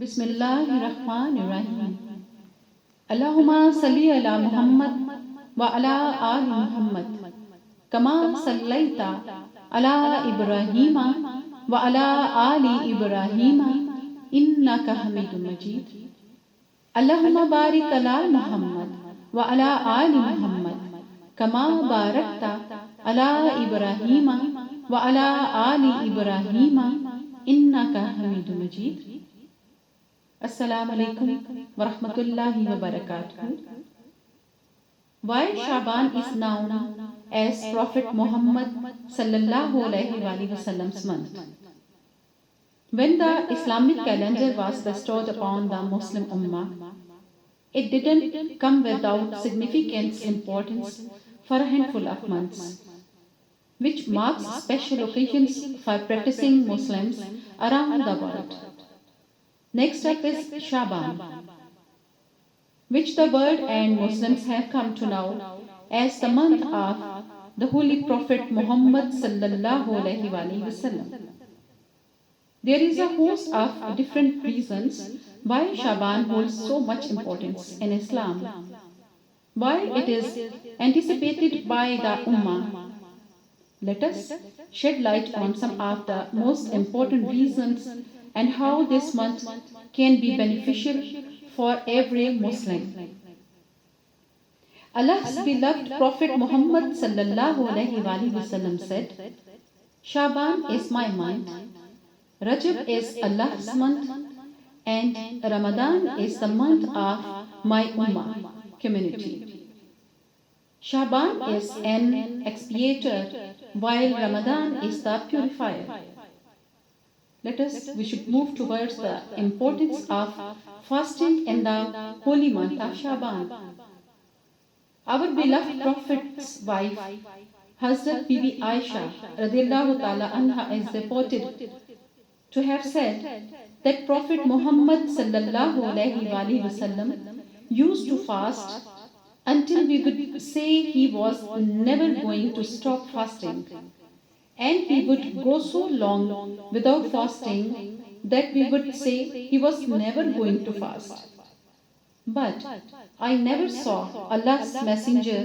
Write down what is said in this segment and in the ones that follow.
بسم اللہ الرحمن الرحیم. اللہم صلی علی محمد وعلی آل محمد کما صلیت علی ابراہیم وعلی آل ابراہیم انک حمید مجید. اللہم بارک علی محمد وعلی آل محمد کما بارکت علی ابراہیم وعلی آل ابراہیم انک حمید مجید. السلام علیکم ورحمۃ اللہ وبرکاتہ. Why Shaban is known as Prophet Muhammad sallallahu alaihi wasallam's month? When the Islamic calendar was bestowed upon the Muslim Ummah, it didn't come without significant importance for a handful of months, which marks special occasions for practicing Muslims around the world. Next up is Shaban, which the world and Muslims have come to know as the month of the Holy Prophet Muhammad sallallahu alaihi wasallam. There is a host of different reasons why Shaban holds so much importance in Islam, why it is anticipated by the Ummah. Let us shed light on some of the most important reasons and how this month can be beneficial for every Muslim. Allah's beloved Prophet Muhammad sallallahu alaihi wasallam said, Shaban is my month, Rajab is Allah's month, and Ramadan is the month of my Ummah community. Shaban is an expiator while Ramadan is the purifier. We should move towards the importance of fasting in the holy month of Shaban. Our beloved Prophet's wife, Hazrat Bibi Aisha radhiyallahu ta'ala anha, is reported to have said that Prophet Muhammad sallallahu alaihi wasallam used to fast until we would say he was never going to stop fasting. And he would go so long without fasting that we would say he was never going to fast. But I never saw Allah's Messenger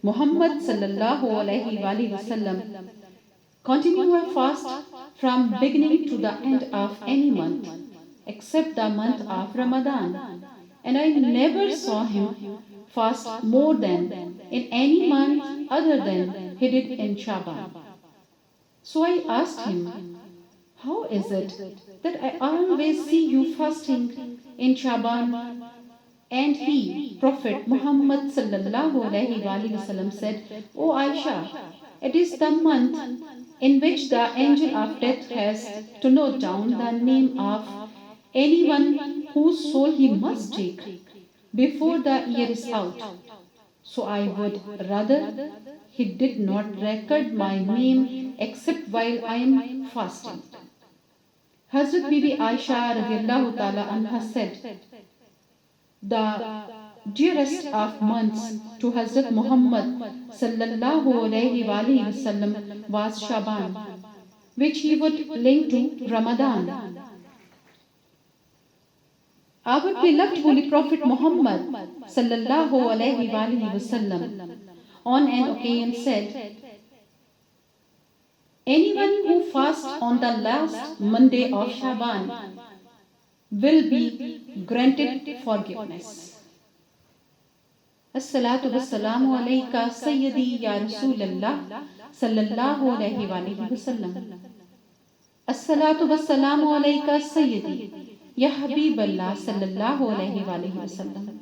Muhammad sallallahu alaihi wasallam continue a fast from beginning to the end of any month except the month of Ramadan. And I never saw him fast more than in any month other than he did in Shaban. So I asked him, how is it that I always see you fasting in Shaban? And he, Prophet Muhammad sallallahu alaihi wasallam, said, O Aisha, it is the month in which the angel of death has to note down the name of anyone whose soul he must take before the year is out. So I would rather he did not record my name except while I am fasting. Hazrat Bibi Aisha radhiyallahu ta'ala anha said, the dearest of months to Hazrat Muhammad sallallahu alaihi wasallam was Shaban, which he would link to Ramadan. Our beloved Holy Prophet Muhammad sallallahu alaihi wasallam on an occasion said, anyone who fasts on the last Monday of Shaban will be granted forgiveness. As-salatu was-salamu alayka Sayyidi ya Rasulallah sallallahu alayhi wa sallam. As-salatu was-salamu alayka Sayyidi ya Habiballah sallallahu alayhi wa sallam.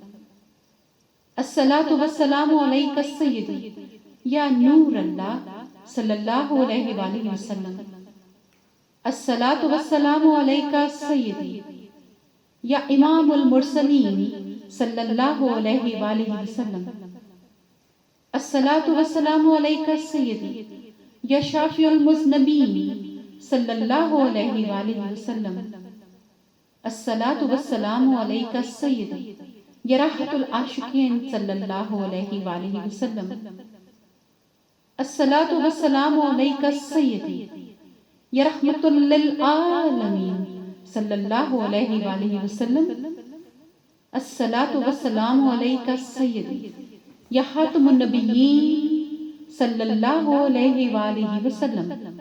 As-salatu was-salamu alayka Sayyidi ya Noorallah sallallahu alayhi wa sallam. As-salatu was-salamu alayka Sayyidi ya Imamul Mursaleen sallallahu alayhi wa sallam. As-salatu was-salamu alayka Sayyidi ya Shafi'ul Muznabeen sallallahu alayhi wa sallam. As-salatu was-salamu alayka Sayyidi ya Rahatul Ashiqeen sallallahu alayhi wa sallam. As-salatu was-salamu alayka Sayyidi ya Rahmatul lil Alameen صلی اللہ علیہ وآلہ وسلم، الصلاۃ والسلام علیک سیدی یا خاتم النبیین صلی اللہ علیہ وآلہ وسلم۔